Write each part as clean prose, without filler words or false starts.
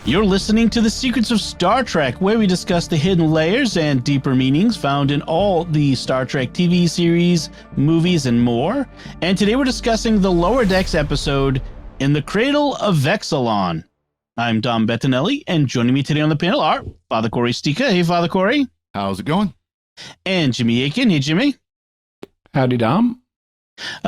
You're listening to The Secrets of Star Trek, where we discuss the hidden layers and deeper meanings found in all the Star Trek TV series, movies, and more. And today we're discussing the Lower Decks episode, In the Cradle of Vexilon. I'm Dom Bettinelli, and joining me today on the panel are Father Cory Sticha. Hey, Father Cory. How's it going? And Jimmy Akin. Hey, Jimmy. Howdy, Dom.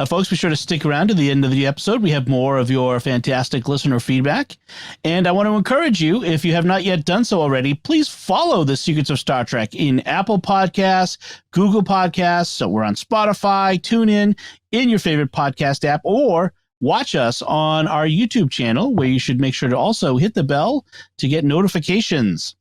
Folks, be sure to stick around to the end of the episode. We have more of your fantastic listener feedback. And I want to encourage you, if you have not yet done so already, please follow The Secrets of Star Trek in Apple Podcasts, Google Podcasts. So we're on Spotify, TuneIn, in your favorite podcast app, or watch us on our YouTube channel, where you should make sure to also hit the bell to get notifications.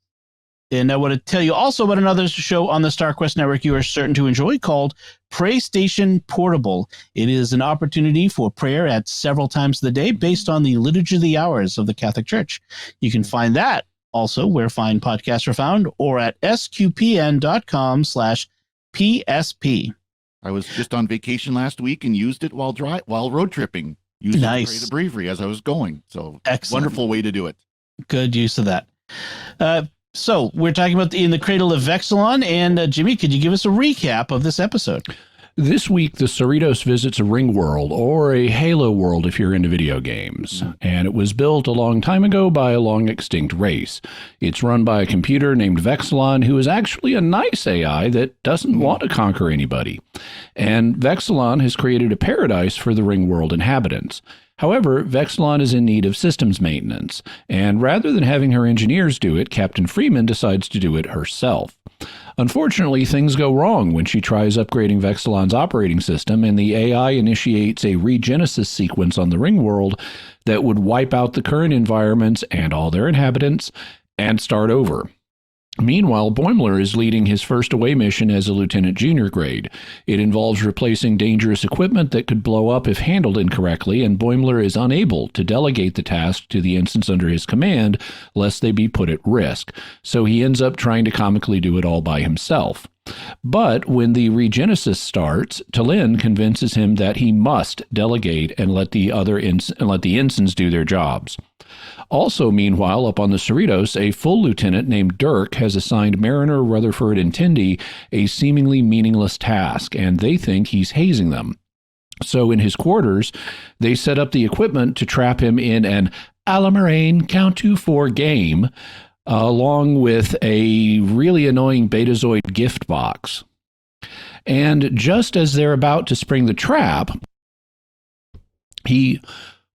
And I want to tell you also about another show on the StarQuest Network you are certain to enjoy called Pray Station Portable. It is an opportunity for prayer at several times of the day based on the Liturgy of the Hours of the Catholic Church. You can find that also where fine podcasts are found or at sqpn.com/PSP. I was just on vacation last week and used it while road tripping. Used Nice. it to pray the breviary as I was going. So Excellent. Wonderful way to do it. Good use of that. So we're talking about In the Cradle of Vexilon, and Jimmy, could you give us a recap of this episode? This week, the Cerritos visits a ring world, or a Halo world if you're into video games, and it was built a long time ago by a long-extinct race. It's run by a computer named Vexilon, who is actually a nice AI that doesn't want to conquer anybody. And Vexilon has created a paradise for the ring world inhabitants. However, Vexilon is in need of systems maintenance, and rather than having her engineers do it, Captain Freeman decides to do it herself. Unfortunately, things go wrong when she tries upgrading Vexilon's operating system, and the AI initiates a regenesis sequence on the ring world that would wipe out the current environments and all their inhabitants and start over. Meanwhile, Boimler is leading his first away mission as a Lieutenant Junior grade. It involves replacing dangerous equipment that could blow up if handled incorrectly, and Boimler is unable to delegate the task to the ensigns under his command, lest they be put at risk. So he ends up trying to comically do it all by himself. But when the regenesis starts, T'Lyn convinces him that he must delegate and let the ensigns do their jobs. Also, meanwhile, up on the Cerritos, a full lieutenant named Dirk has assigned Mariner, Rutherford, and Tendi a seemingly meaningless task, and they think he's hazing them. So in his quarters, they set up the equipment to trap him in an Alamarain Count to 4 game, along with a really annoying Betazoid gift box. And just as they're about to spring the trap, he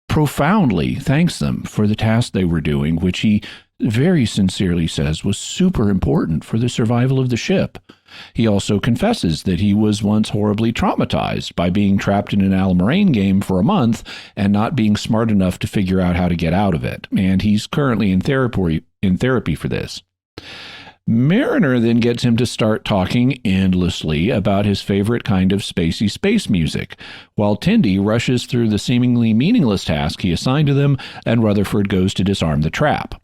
profoundly thanks them for the task they were doing, which he very sincerely says was super important for the survival of the ship. He also confesses that he was once horribly traumatized by being trapped in an Alamarain game for a month and not being smart enough to figure out how to get out of it, and he's currently in therapy for this. Mariner then gets him to start talking endlessly about his favorite kind of spacey space music, while Tendi rushes through the seemingly meaningless task he assigned to them, and Rutherford goes to disarm the trap.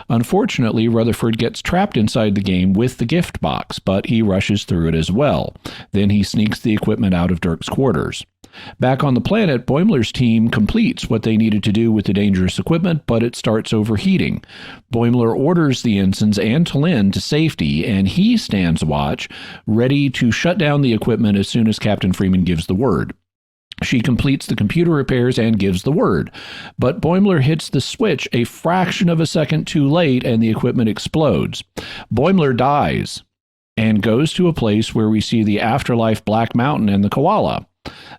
Unfortunately, Rutherford gets trapped inside the game with the gift box, but he rushes through it as well. Then he sneaks the equipment out of Dirk's quarters. Back on the planet, Boimler's team completes what they needed to do with the dangerous equipment, but it starts overheating. Boimler orders the ensigns and T'Lyn to safety, and he stands watch, ready to shut down the equipment as soon as Captain Freeman gives the word. She completes the computer repairs and gives the word, but Boimler hits the switch a fraction of a second too late, and the equipment explodes. Boimler dies and goes to a place where we see the afterlife Black Mountain and the koala.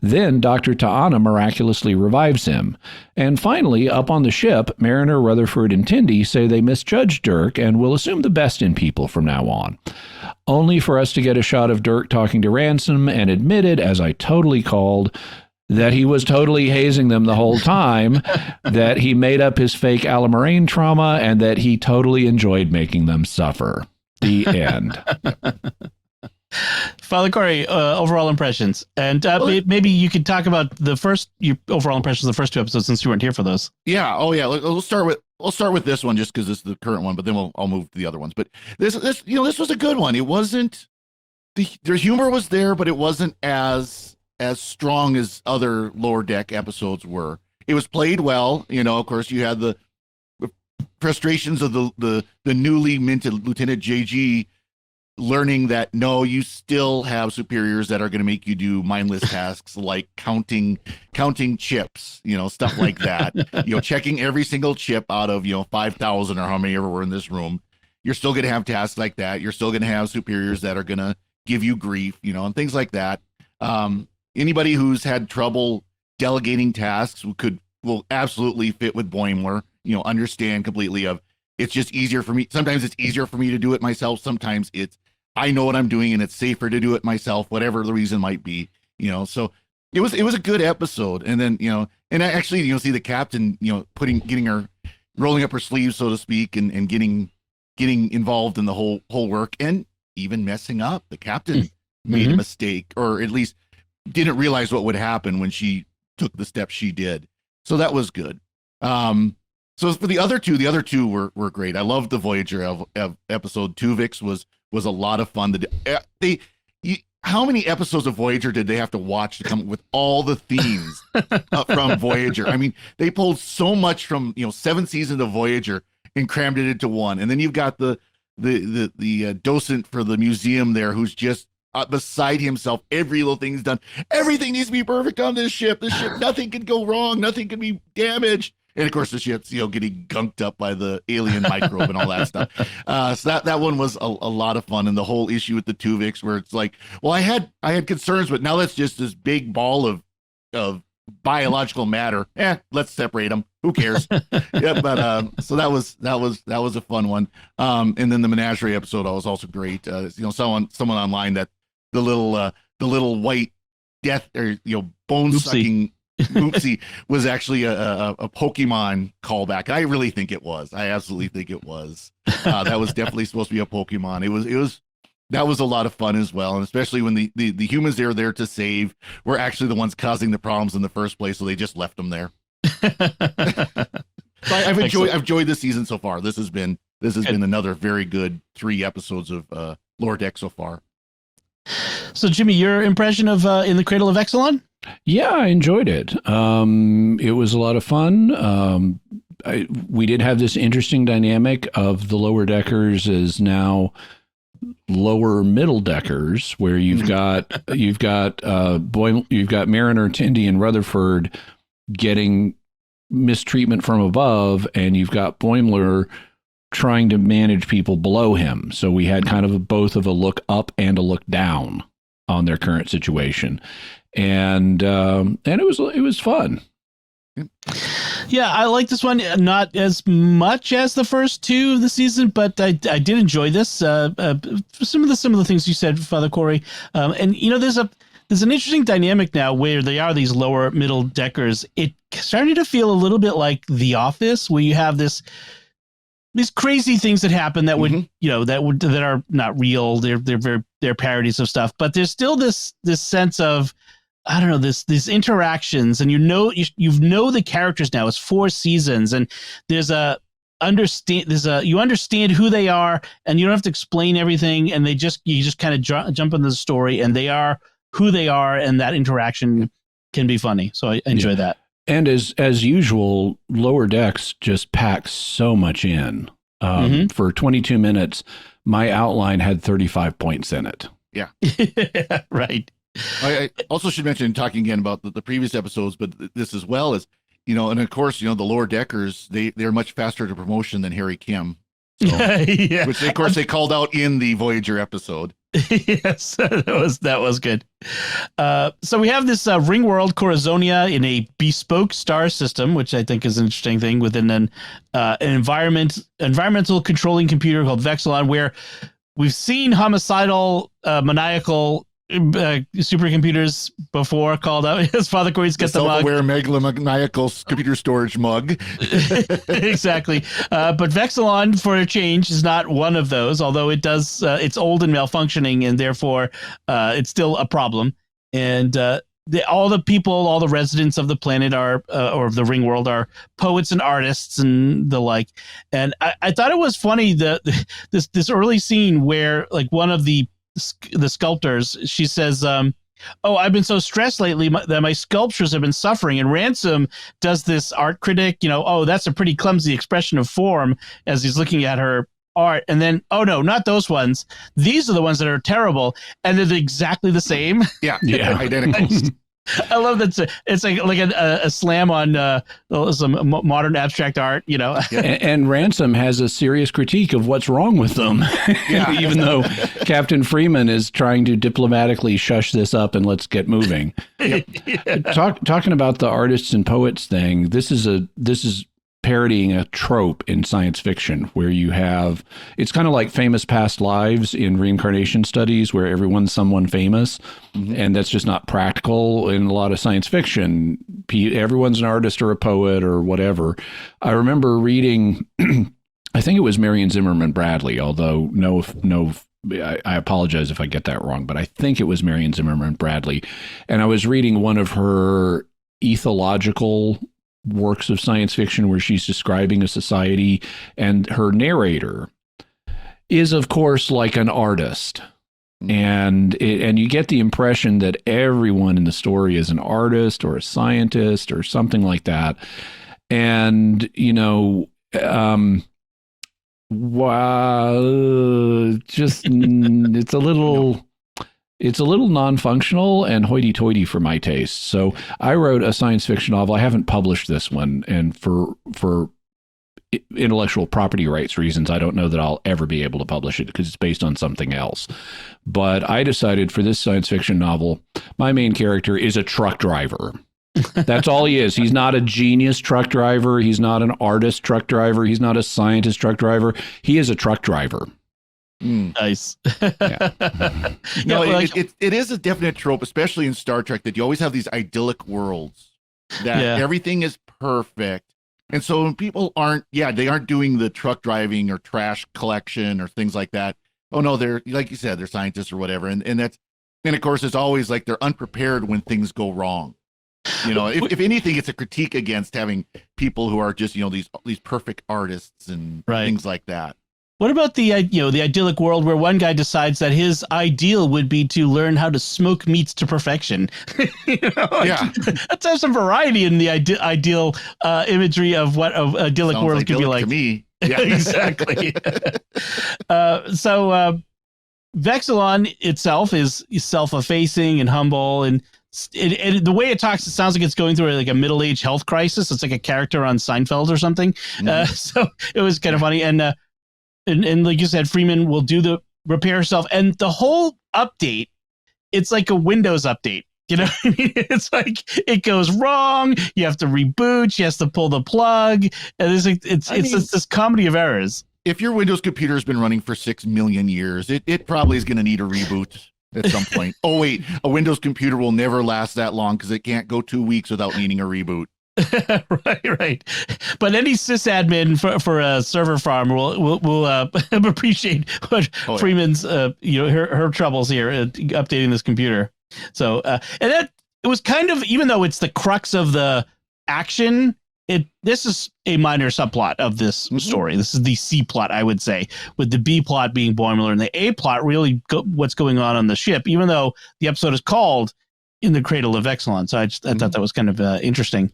Then Dr. T'Ana miraculously revives him. And finally, up on the ship, Mariner, Rutherford, and Tendi say they misjudged Dirk and will assume the best in people from now on. Only for us to get a shot of Dirk talking to Ransom and admitted, as I totally called, that he was totally hazing them the whole time, that he made up his fake Alamarain trauma, and that he totally enjoyed making them suffer. The end. Father Cory, overall impressions, and maybe you could talk about your overall impressions of the first two episodes, since you weren't here for those. Yeah. Oh, yeah. We'll start with this one just because this is the current one, but then I'll move to the other ones. But this was a good one. It wasn't the humor was there, but it wasn't as strong as other Lower Deck episodes were. It was played well. Of course, you had the frustrations of the newly minted Lieutenant JG learning that no, you still have superiors that are going to make you do mindless tasks like counting chips, stuff like that. Checking every single chip out of 5,000 or how many ever were in this room. You're still going to have tasks like that. You're still going to have superiors that are going to give you grief, and things like that. Anybody who's had trouble delegating tasks will absolutely fit with Boimler. Understand completely of it's just easier for me. Sometimes it's easier for me to do it myself. Sometimes I know what I'm doing and it's safer to do it myself, whatever the reason might be, so it was a good episode. And then, and I actually, see the captain, getting her, rolling up her sleeves, so to speak, and getting involved in the whole work and even messing up. The captain made a mistake, or at least didn't realize what would happen when she took the steps she did. So that was good. So for the other two were great. I loved the Voyager of episode 2. Vix was a lot of fun. How many episodes of Voyager did they have to watch to come up with all the themes from Voyager? I mean, they pulled so much from 7 seasons of Voyager and crammed it into one. And then you've got the docent for the museum there, who's just beside himself. Every little thing's done. Everything needs to be perfect on this ship. Nothing can go wrong. Nothing can be damaged. And of course, the ship's getting gunked up by the alien microbe and all that stuff. So that one was a lot of fun. And the whole issue with the Tuvix, where it's like, well, I had concerns, but now that's just this big ball of biological matter. Let's separate them. Who cares? Yeah, but so that was a fun one. And then the Menagerie episode was also great. Someone online that the little white death or bone sucking. Oopsie was actually a Pokemon callback. I really think it was. I absolutely think it was. That was definitely supposed to be a Pokemon. That was a lot of fun as well, and especially when the humans they were there to save were actually the ones causing the problems in the first place, so they just left them there. So I've enjoyed this season so far. This has been another very good 3 episodes of Lower Deck so far. So Jimmy, your impression of In the Cradle of Vexilon? Yeah, I enjoyed it. It was a lot of fun. We did have this interesting dynamic of the lower deckers as now lower middle deckers, where you've got Mariner, Tindy, and Rutherford getting mistreatment from above, and you've got Boimler trying to manage people below him. So we had kind of both of a look up and a look down on their current situation. And it was fun. Yeah, I like this one, not as much as the first 2 of the season, but I did enjoy this. Some of the things you said, Father Cory, and there's an interesting dynamic now where they are these lower middle deckers. It started to feel a little bit like The Office, where you have these crazy things that happen that would that are not real. They're parodies of stuff, but there's still this sense of, I don't know, these interactions, and you know the characters now. It's 4 seasons, and you understand who they are, and you don't have to explain everything, and you just kind of jump into the story, and they are who they are, and that interaction can be funny. So I enjoy that. And as usual, Lower Decks just packs so much in. For 22 minutes, my outline had 35 points in it. Yeah. Right. I also should mention, talking again about the previous episodes, but this as well is, and of course, the lower deckers, they're much faster to promotion than Harry Kim. So, yeah. Which of course they called out in the Voyager episode. Yes, that was good. So we have this ring world Corazonia in a bespoke star system, which I think is an interesting thing within an environmental controlling computer called Vexilon, where we've seen homicidal, maniacal supercomputers before called out. As Father Cory's got the mug. Self-aware megalomaniacal computer storage mug. Exactly. But Vexilon, for a change, is not one of those, although it does. It's old and malfunctioning, and therefore it's still a problem. And all the residents of the planet are, or of the ring world, are poets and artists and the like. And I thought it was funny this early scene where, like, one of the sculptors, she says, oh, I've been so stressed lately that my sculptures have been suffering. And Ransom does this art critic, oh, that's a pretty clumsy expression of form as he's looking at her art. And then, oh, no, not those ones. These are the ones that are terrible. And they're exactly the same. Yeah. Identical. I love that. It's like a slam on some modern abstract art, Yeah. And Ransom has a serious critique of what's wrong with them, even though Captain Freeman is trying to diplomatically shush this up and let's get moving. Talking about the artists and poets thing, this is parodying a trope in science fiction where you have, it's kind of like famous past lives in reincarnation studies where everyone's someone famous, and that's just not practical in a lot of science fiction. Everyone's an artist or a poet or whatever. I remember reading, I think it was Marion Zimmerman Bradley, although I apologize if I get that wrong, but I think it was Marion Zimmerman Bradley. And I was reading one of her ethological works of science fiction where she's describing a society, and her narrator is, of course, like an artist. And you get the impression that everyone in the story is an artist or a scientist or something like that. And, it's a little non-functional and hoity-toity for my taste. So I wrote a science fiction novel. I haven't published this one, and for intellectual property rights reasons, I don't know that I'll ever be able to publish it because it's based on something else. But I decided for this science fiction novel, my main character is a truck driver. That's all he is. He's not a genius truck driver. He's not an artist truck driver. He's not a scientist truck driver. He is a truck driver. Nice. No, it is a definite trope, especially in Star Trek, that you always have these idyllic worlds that everything is perfect. And so when people aren't doing the truck driving or trash collection or things like that. Oh no, they're, like you said, they're scientists or whatever. And of course it's always like they're unprepared when things go wrong. If anything, it's a critique against having people who are just, these perfect artists and things like that. What about the idyllic world where one guy decides that his ideal would be to learn how to smoke meats to perfection? Let's have some variety in the ideal imagery of what an idyllic Sounds world could be like. To me. Yeah, exactly. So Vexilon itself is self-effacing and humble, and the way it talks, it sounds like it's going through like a middle-aged health crisis. It's like a character on Seinfeld or something. So it was kind of funny. And like you said, Freeman will do the repair herself. And the whole update, it's like a Windows update. You know what I mean? It's like it goes wrong. You have to reboot. She has to pull the plug. And it's this comedy of errors. If your Windows computer has been running for 6 million years, it probably is going to need a reboot at some point. Oh, wait, a Windows computer will never last that long because it can't go 2 weeks without needing a reboot. Right. But any sysadmin for a server farm will appreciate what Freeman's her troubles here updating this computer. So and that it was kind of, even though it's the crux of the action, this is a minor subplot of this story. This is the C plot, I would say, with the B plot being Boimler and the A plot really what's going on the ship. Even though the episode is called "In the Cradle of Vexilon," so I thought that was kind of interesting.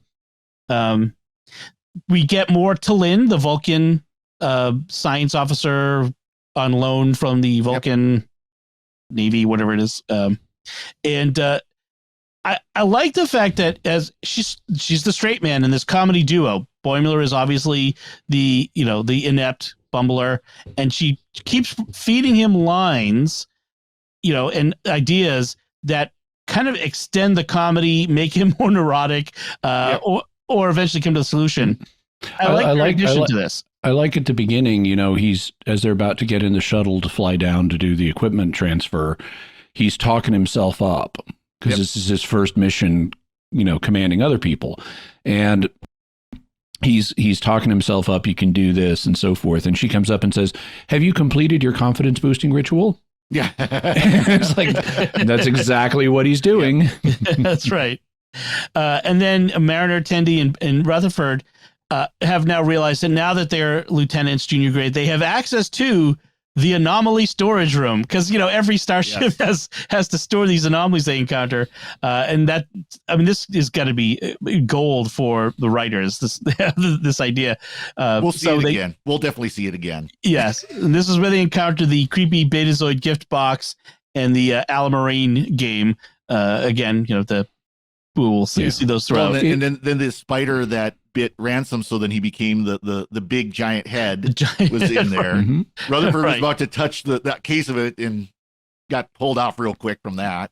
We get more T'Lyn, the Vulcan science officer on loan from the Vulcan Navy, whatever it is. And I like the fact that as she's the straight man in this comedy duo. Boimler is obviously the inept bumbler, and she keeps feeding him lines, and ideas that kind of extend the comedy, make him more neurotic, or eventually come to the solution. I like to this. I like at the beginning, he's, as they're about to get in the shuttle to fly down to do the equipment transfer, he's talking himself up because this is his first mission, commanding other people. And he's talking himself up, you can do this and so forth. And she comes up and says, "Have you completed your confidence boosting ritual?" Yeah. It's like, that's exactly what he's doing. That's right. And then Mariner, Tendi, and Rutherford have now realized that now that they're lieutenants, junior grade, they have access to the anomaly storage room, because every starship has to store these anomalies they encounter, and this is got to be gold for the writers. This idea. We'll see it again. We'll definitely see it again. Yes, and this is where they encounter the creepy Betazoid gift box and the Alamarine game. Again, we'll see those throughout. Well, and then the spider that bit Ransom, so then he became the big giant head was in there. Mm-hmm. Rutherford was about to touch that case of it and got pulled off real quick from that.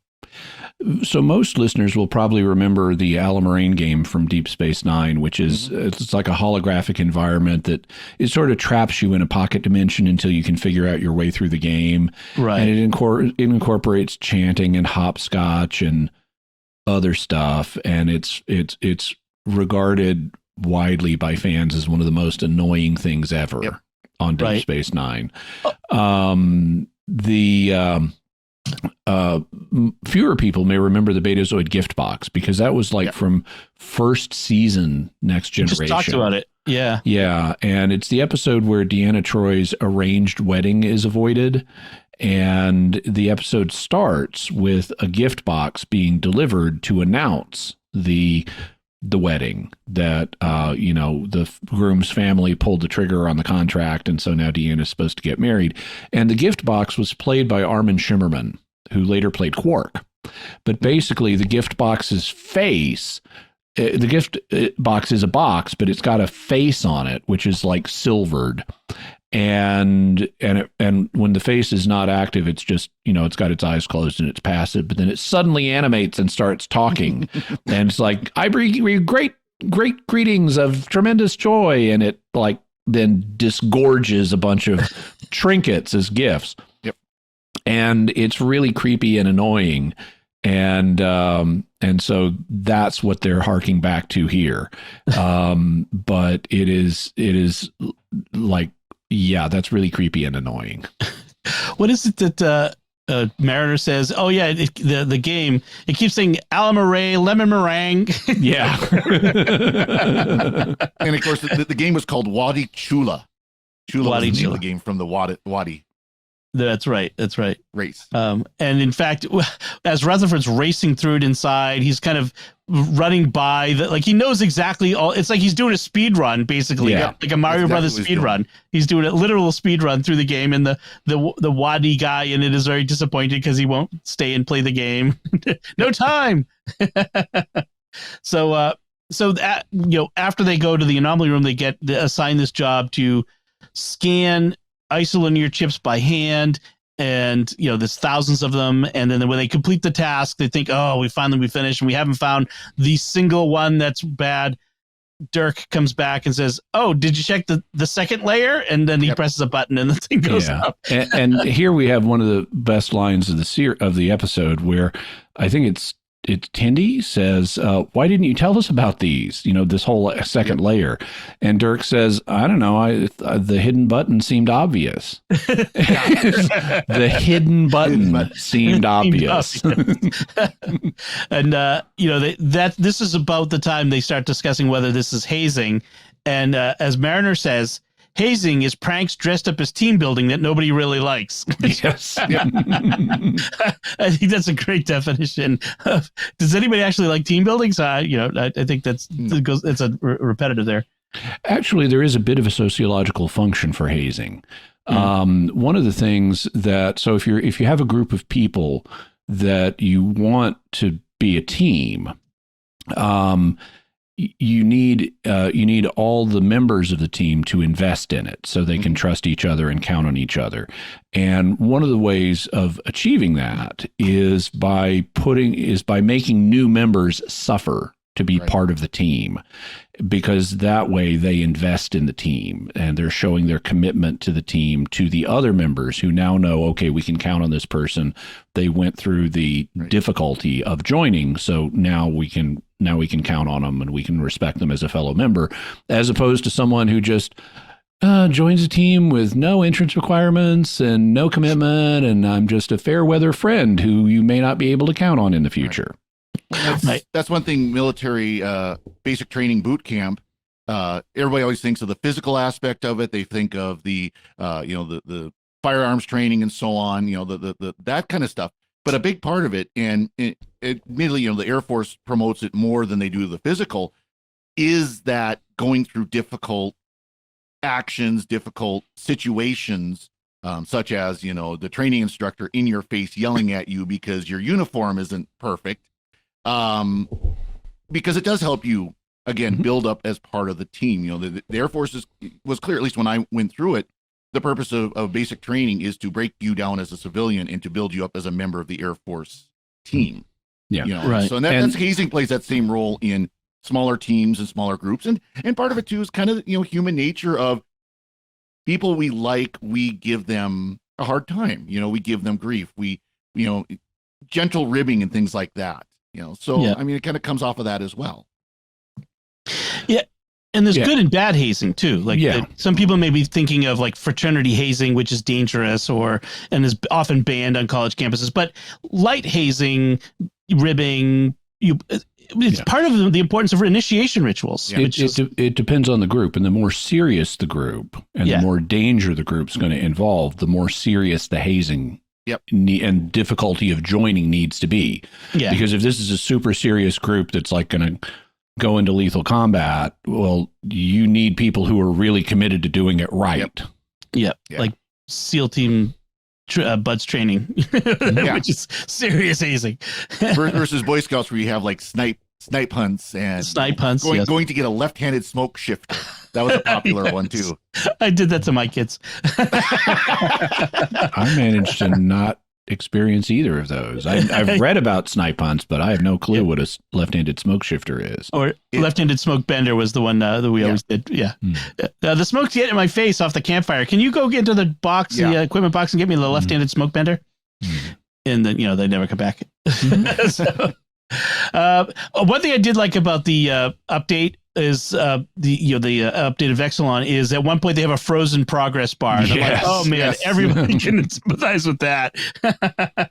So most listeners will probably remember the Alamarine game from Deep Space Nine, which is it's like a holographic environment that it sort of traps you in a pocket dimension until you can figure out your way through the game. Right. And it incorporates chanting and hopscotch and other stuff, and it's regarded widely by fans as one of the most annoying things ever on Deep Space Nine. Fewer people may remember the Betazoid gift box because that was from first season Next Generation. Just talked about it. Yeah. Yeah. And it's the episode where Deanna Troy's arranged wedding is avoided. And the episode starts with a gift box being delivered to announce the wedding that, the groom's family pulled the trigger on the contract. And so now Deanna's supposed to get married. And the gift box was played by Armin Shimmerman, who later played Quark. But basically the gift box's face, the gift box is a box, but it's got a face on it, which is like silvered. And when the face is not active, it's just, it's got its eyes closed and it's passive, but then it suddenly animates and starts talking. And it's like, I bring you great greetings of tremendous joy. And it then disgorges a bunch of trinkets as gifts. Yep. And it's really creepy and annoying. And so that's what they're harking back to here. But it is that's really creepy and annoying. What is it that Mariner says? Oh yeah, the game. It keeps saying Alamarine, lemon meringue. Yeah. And of course, the game was called Wadi Chula. Chula was the name of the game from the Wadi. That's right. Race. And in fact, as Rutherford's racing through it inside, he's kind of running by he knows exactly all. It's like he's doing a speed run, basically, like a Mario Brothers speed run. He's doing a literal speed run through the game, and the Wadi guy in it is very disappointed because he won't stay and play the game. No time. So that, after they go to the anomaly room, they get assigned this job to scan isolinear chips by hand, and there's thousands of them, and then when they complete the task, they think, oh, we finished, and we haven't found the single one that's bad. Dirk comes back and says, oh, did you check the second layer? And then he presses a button and the thing goes up. and here we have one of the best lines of the episode, where I think it's Tindy says, why didn't you tell us about these? This whole second layer. And Dirk says, I don't know. The hidden button seemed obvious. The hidden button seemed obvious. And, this is about the time they start discussing whether this is hazing. And as Mariner says, hazing is pranks dressed up as team building that nobody really likes. Yes. I think that's a great definition. Does anybody actually like team building? So I think it's a repetitive there. Actually, there is a bit of a sociological function for hazing. One of the things so if you have a group of people that you want to be a team, you need all the members of the team to invest in it so they can trust each other and count on each other. And one of the ways of achieving that is by making new members suffer to be part of the team, because that way they invest in the team and they're showing their commitment to the team to the other members who now know, okay, we can count on this person. They went through the difficulty of joining, so now we can count on them and we can respect them as a fellow member, as opposed to someone who just joins a team with no entrance requirements and no commitment, and I'm just a fair weather friend who you may not be able to count on in the future. That's one thing. Military basic training boot camp. Everybody always thinks of the physical aspect of it. They think of the firearms training and so on, the that kind of stuff. But a big part of it, and admittedly, the Air Force promotes it more than they do the physical, is that going through difficult actions, difficult situations, such as, the training instructor in your face yelling at you because your uniform isn't perfect. Because it does help you, again, build up as part of the team. The Air Force was clear, at least when I went through it, the purpose of basic training is to break you down as a civilian and to build you up as a member of the Air Force team. Yeah. Right. So that's hazing plays that same role in smaller teams and smaller groups. And part of it too is kind of, human nature of people we like, we give them a hard time. We give them grief. We, gentle ribbing and things like that. So Yeah. I mean, it kind of comes off of that as well. Yeah. And there's good and bad hazing too. Like some people may be thinking of like fraternity hazing, which is dangerous and is often banned on college campuses. But light hazing, ribbing, it's part of the importance of initiation rituals. Yeah. It depends on the group, and the more serious the group, and the more danger the group's going to involve, the more serious the hazing and difficulty of joining needs to be. Yeah. Because if this is a super serious group that's like going to go into lethal combat, well, you need people who are really committed to doing it right. Yep. Like SEAL team buds training, which is serious hazing. Versus Boy Scouts, where you have like snipe hunts going to get a left-handed smoke shifter. That was a popular one too. I did that to my kids. I managed to not experience either of those. I've read about snipe hunts, but I have no clue what a left-handed smoke shifter is. Or left-handed smoke bender was the one that we always did. Yeah. The smoke's getting in my face off the campfire. Can you go get to the box, the equipment box, and get me the left-handed smoke bender? And then, they never come back. So, one thing I did like about the update is the update of Vexilon is at one point they have a frozen progress bar. And I'm like, oh man, everybody can sympathize with that.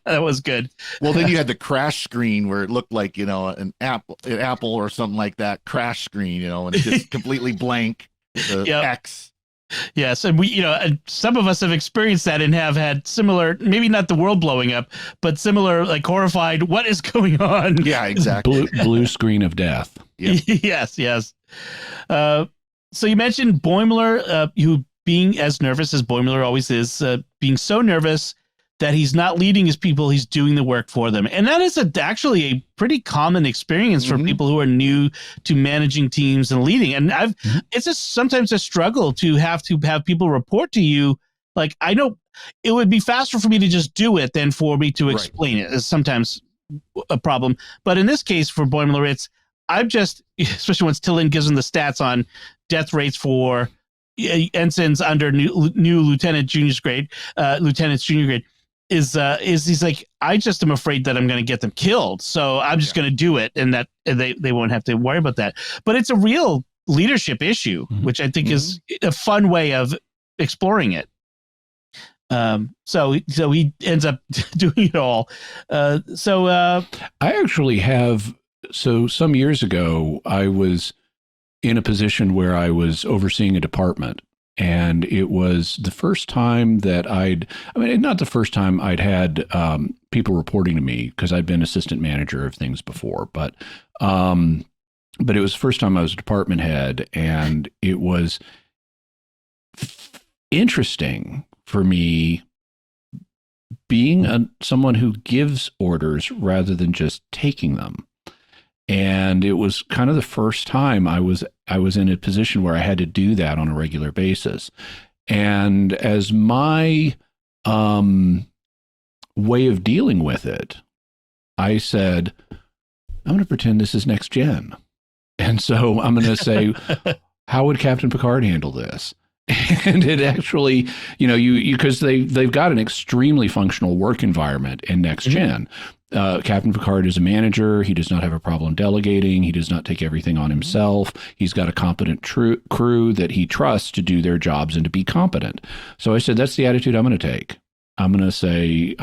That was good. Well, then you had the crash screen where it looked like, an apple or something like that crash screen, and it's just completely blank. X. Yes, and we, and some of us have experienced that and have had similar, maybe not the world blowing up, but similar, like horrified, what is going on? Yeah, exactly. Blue screen of death. Yep. Yes. So you mentioned Boimler, who being as nervous as Boimler always is, being so nervous that he's not leading his people, he's doing the work for them. And that is actually a pretty common experience for people who are new to managing teams and leading. And it's just sometimes a struggle to have people report to you. Like, I know it would be faster for me to just do it than for me to explain it. It's sometimes a problem. But in this case, for Boimler, especially once Tillin gives him the stats on death rates for ensigns under new lieutenant's junior grade, is he's like, I just am afraid that I'm going to get them killed. So I'm just going to do it. And that they won't have to worry about that. But it's a real leadership issue, which I think is a fun way of exploring it. So he ends up doing it all. I actually have, some years ago, I was in a position where I was overseeing a department. And it was the first time that not the first time I'd had people reporting to me, because I'd been assistant manager of things before, but it was the first time I was a department head, and it was interesting for me being someone who gives orders rather than just taking them. And it was kind of the first time I was in a position where I had to do that on a regular basis. And as my way of dealing with it, I said, I'm going to pretend this is next gen. And so I'm going to say, how would Captain Picard handle this? And it actually, because they've got an extremely functional work environment in next gen. Captain Picard is a manager. He does not have a problem delegating. He does not take everything on himself. He's got a competent crew that he trusts to do their jobs and to be competent. So I said, that's the attitude I'm going to take. I'm going to say,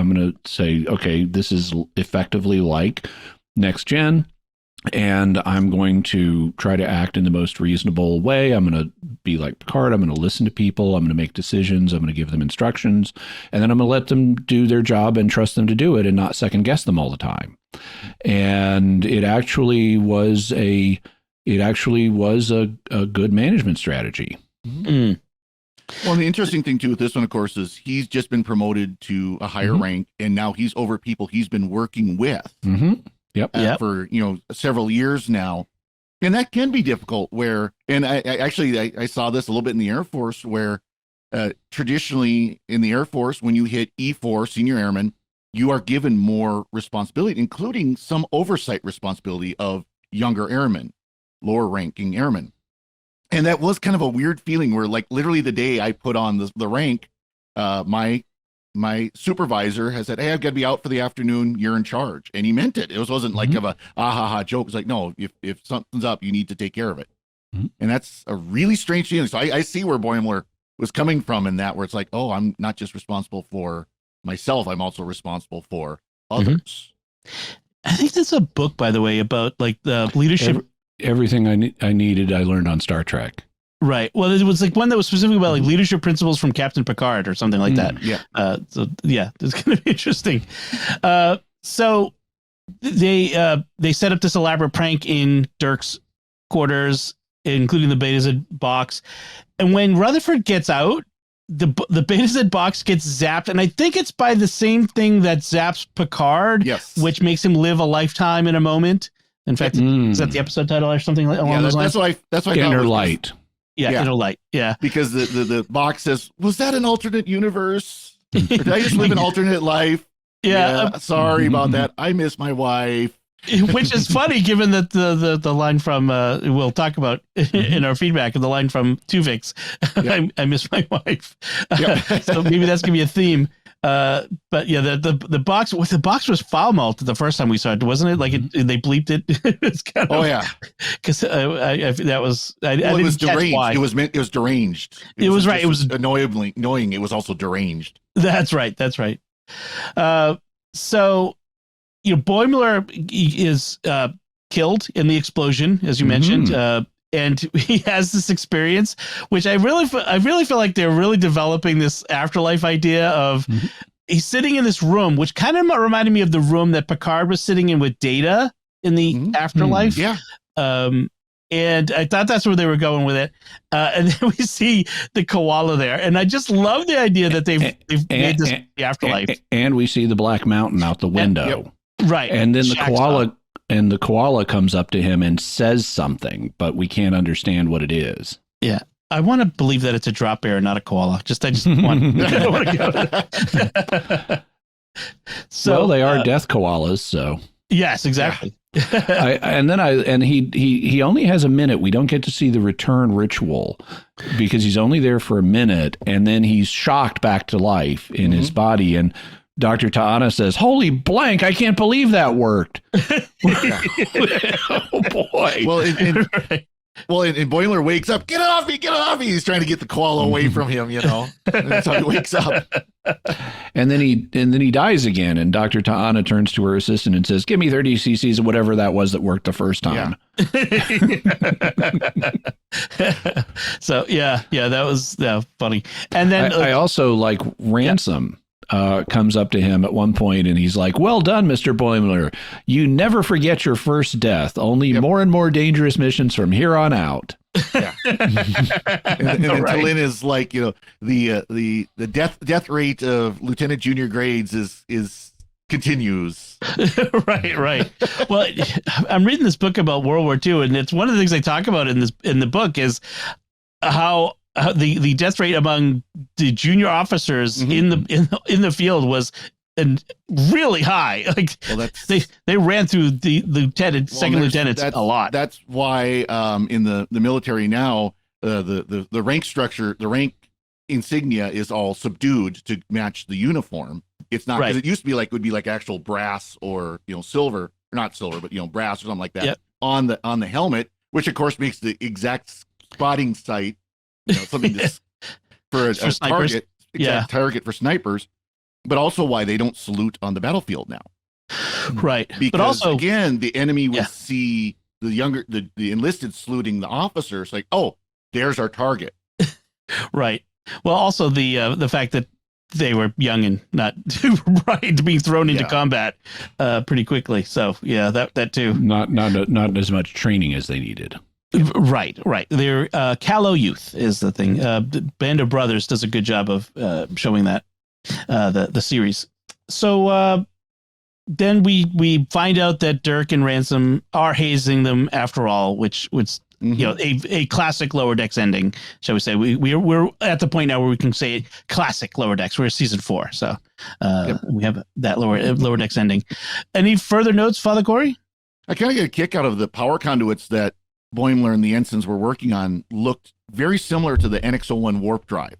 okay, this is effectively like next gen. and I'm going to try to act in the most reasonable way. I'm going to be like Picard. I'm going to listen to people. I'm going to make decisions. I'm going to give them instructions, and then I'm going to let them do their job and trust them to do it and not second guess them all the time. And it actually was a good management strategy. Mm. Well, the interesting thing too with this one, of course, is he's just been promoted to a higher rank, and now he's over people he's been working with. For several years now, and that can be difficult. And I saw this a little bit in the Air Force, where traditionally in the Air Force, when you hit E4, senior airman, you are given more responsibility, including some oversight responsibility of younger airmen, lower ranking airmen. And that was kind of a weird feeling where, like, literally the day I put on the rank, my supervisor has said, "Hey, I've got to be out for the afternoon. You're in charge." And he meant it. It wasn't like of a joke. It's like, no, if something's up, you need to take care of it. And that's a really strange feeling. So I see where Boimler was coming from in that, where it's like, oh, I'm not just responsible for myself. I'm also responsible for others. I think there's a book, by the way, about like the leadership. Everything I needed, I learned on Star Trek. Right. Well, it was like one that was specifically about like leadership principles from Captain Picard or something like that. Yeah. It's going to be interesting. So they set up this elaborate prank in Dirk's quarters, including the Betazed box. And when Rutherford gets out, the Betazed box gets zapped, and I think it's by the same thing that zaps Picard, which makes him live a lifetime in a moment. In fact, is that the episode title or something along those lines? That's why Inner Light. Yeah, Inner Light. Yeah, because the box says, "Was that an alternate universe? Or did I just live an alternate life?" Yeah, sorry about that. I miss my wife. Which is funny, given that the line from we'll talk about in our feedback, and the line from Tuvix, I miss my wife. So maybe that's gonna be a theme. But yeah, the box was foul mouthed the first time we saw it, wasn't it? Like they bleeped it. It's kind of, because that was I it didn't was catch deranged. why. It was deranged. It was right. It was annoyingly annoying. It was also deranged. That's right. So Boimler is killed in the explosion, as you mentioned. And he has this experience, which I really feel like they're really developing this afterlife idea of he's sitting in this room, which kind of reminded me of the room that Picard was sitting in with Data in the afterlife. And I thought that's where they were going with it. And then we see the koala there, and I just love the idea that they've made this the afterlife. And we see the Black Mountain out the window, right? And then the koala comes up to him and says something, but we can't understand what it is. Yeah. I want to believe that it's a drop bear, not a koala. I just want to go. So, well, they are death koalas, so. Yes, exactly. He only has a minute. We don't get to see the return ritual because he's only there for a minute, and then he's shocked back to life in his body. And Dr. Ta'ana says, "Holy blank, I can't believe that worked." Oh boy. Well, and Boimler wakes up, get it off me. He's trying to get the koala away from him, That's how he wakes up. And then he dies again, and Dr. Ta'ana turns to her assistant and says, "Give me 30 cc's of whatever that was that worked the first time." So that was funny. And then I also like Ransom. Comes up to him at one point and he's like, "Well done, Mr. Boimler. You never forget your first death. Only more and more dangerous missions from here on out." Yeah. and then T'Lyn is like, the death rate of lieutenant junior grades is continues. Right. Well, I'm reading this book about World War II, and it's one of the things they talk about in the book is how the death rate among the junior officers in the field was really high. Like they ran through the lieutenant, second lieutenants a lot. That's why in the military now the rank structure, the rank insignia is all subdued to match the uniform. It's not because it used to be would be actual brass or silver, or not silver, but brass or something like that on the helmet, which of course makes the exact spotting site. Something for a target, target for snipers, but also why they don't salute on the battlefield now. Right. Because but also, again, the enemy would Yeah. see the enlisted saluting the officers like, oh, there's our target. right. Well, also the fact that they were young and not right to be thrown into Yeah. combat pretty quickly. So yeah, that too. Not as much training as they needed. Right. They're callow youth is the thing. The Band of Brothers does a good job of showing that the series. So then we find out that Dirk and Ransom are hazing them after all, which you know, a classic Lower Decks ending, shall we say? We're at the point now where we can say classic Lower Decks. We're season 4, so we have that Lower Decks ending. Any further notes, Father Cory? I kind of get a kick out of the power conduits that Boimler and the ensigns were working on. Looked very similar to the NX-01 warp drive.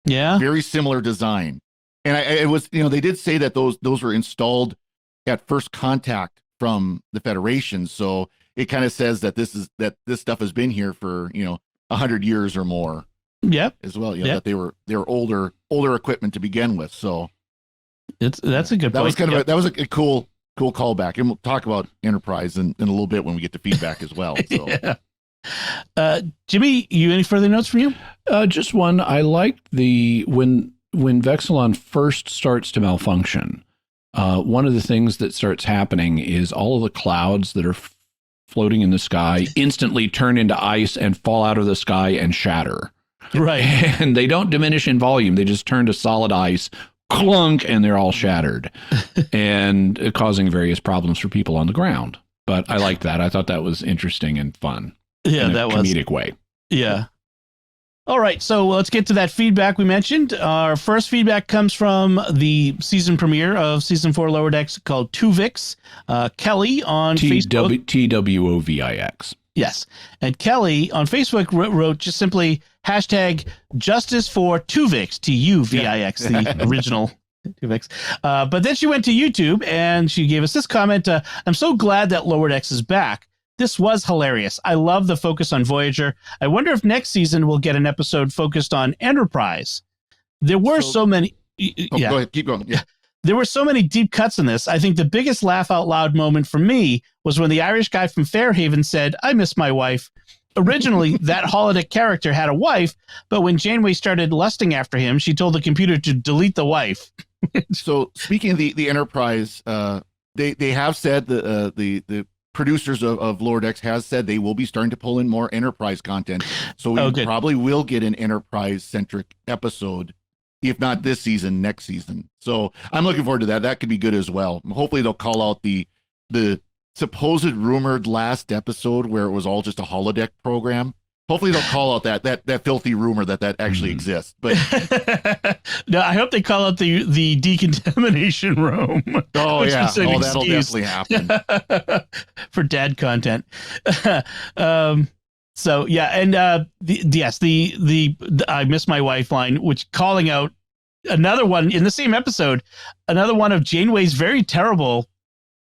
Yeah, Very similar design, and it was, you know, they did say that those were installed at first contact from the Federation, so it kind of says that this stuff has been here for, you know, 100 years or more. Yep. As well, you know, that they were older equipment to begin with. So that's a good point. That was kind of that was a cool callback, and we'll talk about Enterprise in a little bit when we get to feedback as well. So. Yeah. Jimmy, any further notes from you? Just one. I liked when Vexilon first starts to malfunction. One of the things that starts happening is all of the clouds that are floating in the sky instantly turn into ice and fall out of the sky and shatter. Right. And they don't diminish in volume. They just turn to solid ice, clunk, and they're all shattered and causing various problems for people on the ground. But I liked that. I thought that was interesting and fun. Yeah, in a that was comedic way. Yeah. All right, so let's get to that feedback we mentioned. Our first feedback comes from the season premiere of season 4 Lower Decks called Tuvix. Kelly on Facebook. TWOVIX. Yes. And Kelly on Facebook wrote just simply hashtag justice for Tuvix, Tuvix, the original Tuvix. But then she went to YouTube and she gave us this comment. I'm so glad that Lower Decks is back. This was hilarious. I love the focus on Voyager. I wonder if next season we'll get an episode focused on Enterprise. There were so many. Yeah. Go ahead. Keep going. Yeah. There were so many deep cuts in this. I think the biggest laugh out loud moment for me was when the Irish guy from Fairhaven said, "I miss my wife." Originally, that holodeck character had a wife, but when Janeway started lusting after him, she told the computer to delete the wife. So speaking of the Enterprise, they have said the producers of Lower Decks has said they will be starting to pull in more Enterprise content. So we probably will get an Enterprise-centric episode, if not this season, next season. So I'm looking forward to that. That could be good as well. Hopefully they'll call out the supposed rumored last episode where it was all just a holodeck program. Hopefully they'll call out that filthy rumor that actually exists. But no, I hope they call out the decontamination room. Oh yeah, that'll definitely happen for dad content. So yeah, and the I miss my wife line, which calling out another one in the same episode, another one of Janeway's very terrible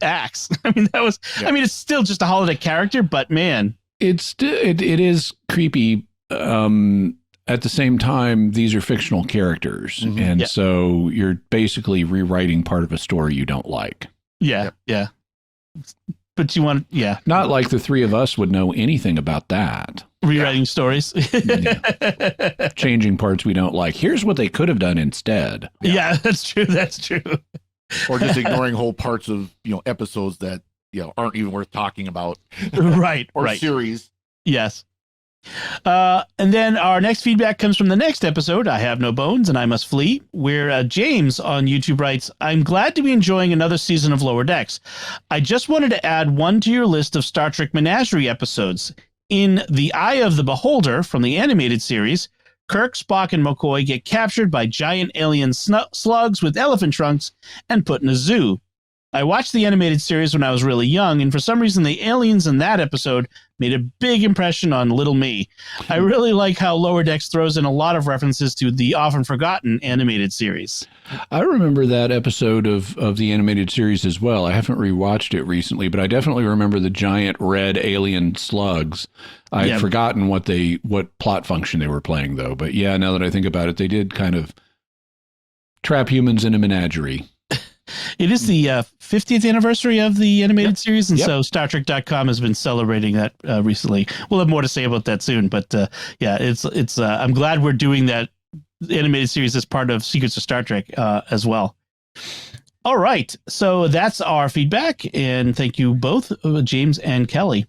acts. I mean that was, I mean it's still just a holodeck character, but man. It is creepy. At the same time, these are fictional characters. And so you're basically rewriting part of a story you don't like. Yeah. But you want, Not like the three of us would know anything about that. Rewriting stories. Changing parts we don't like. Here's what they could have done instead. Yeah, that's true. Or just ignoring whole parts of, episodes that, aren't even worth talking about. Right. Or series. Yes. And then our next feedback comes from the next episode, I Have No Bones and I Must Flee, where James on YouTube writes, "I'm glad to be enjoying another season of Lower Decks. I just wanted to add one to your list of Star Trek Menagerie episodes. In The Eye of the Beholder from the animated series, Kirk, Spock, and McCoy get captured by giant alien slugs with elephant trunks and put in a zoo. I watched the animated series when I was really young, and for some reason the aliens in that episode made a big impression on little me. I really like how Lower Decks throws in a lot of references to the often forgotten animated series." I remember that episode of the animated series as well. I haven't rewatched it recently, but I definitely remember the giant red alien slugs. I had forgotten what plot function they were playing, though. But yeah, now that I think about it, they did kind of trap humans in a menagerie. It is the 50th anniversary of the animated series, and Yep. so StarTrek.com has been celebrating that recently. We'll have more to say about that soon, but yeah, it's. I'm glad we're doing that animated series as part of Secrets of Star Trek as well. All right, so that's our feedback, and thank you both, James and Kelly.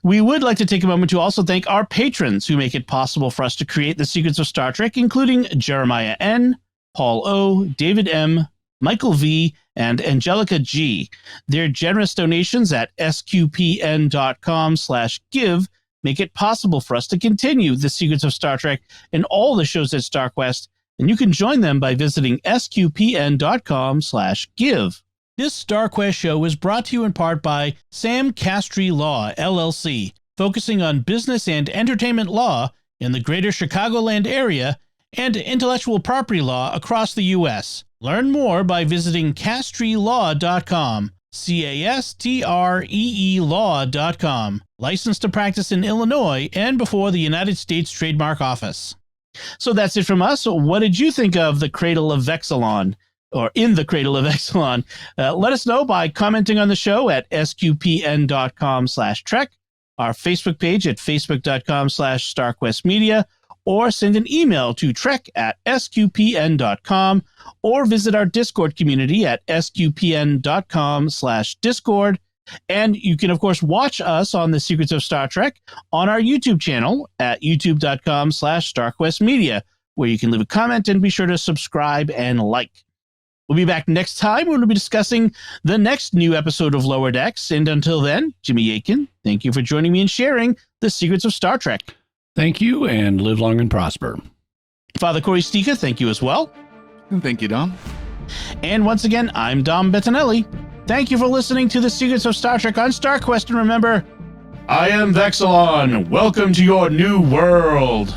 We would like to take a moment to also thank our patrons who make it possible for us to create the Secrets of Star Trek, including Jeremiah N., Paul O., David M., Michael V., and Angelica G. Their generous donations at sqpn.com/give make it possible for us to continue the Secrets of Star Trek and all the shows at StarQuest, and you can join them by visiting sqpn.com/give. This StarQuest show is brought to you in part by Sam Castry Law, LLC, focusing on business and entertainment law in the greater Chicagoland area and intellectual property law across the U.S. Learn more by visiting castrylaw.com, CASTREE law.com. Licensed to practice in Illinois and before the United States Trademark Office. So that's it from us. What did you think of the Cradle of Vexilon? Or in the Cradle of Vexilon? Let us know by commenting on the show at sqpn.com/trek, our Facebook page at facebook.com/StarQuestMedia, or send an email to trek@sqpn.com, or visit our Discord community at sqpn.com/discord. And you can, of course, watch us on the Secrets of Star Trek on our YouTube channel at youtube.com/StarQuestMedia, where you can leave a comment and be sure to subscribe and like. We'll be back next time when we'll be discussing the next new episode of Lower Decks. And until then, Jimmy Akin, thank you for joining me and sharing the Secrets of Star Trek. Thank you, and live long and prosper. Father Cory Sticha, thank you as well. And thank you, Dom. And once again, I'm Dom Bettinelli. Thank you for listening to the Secrets of Star Trek on StarQuest. And remember, I am Vexilon. Welcome to your new world.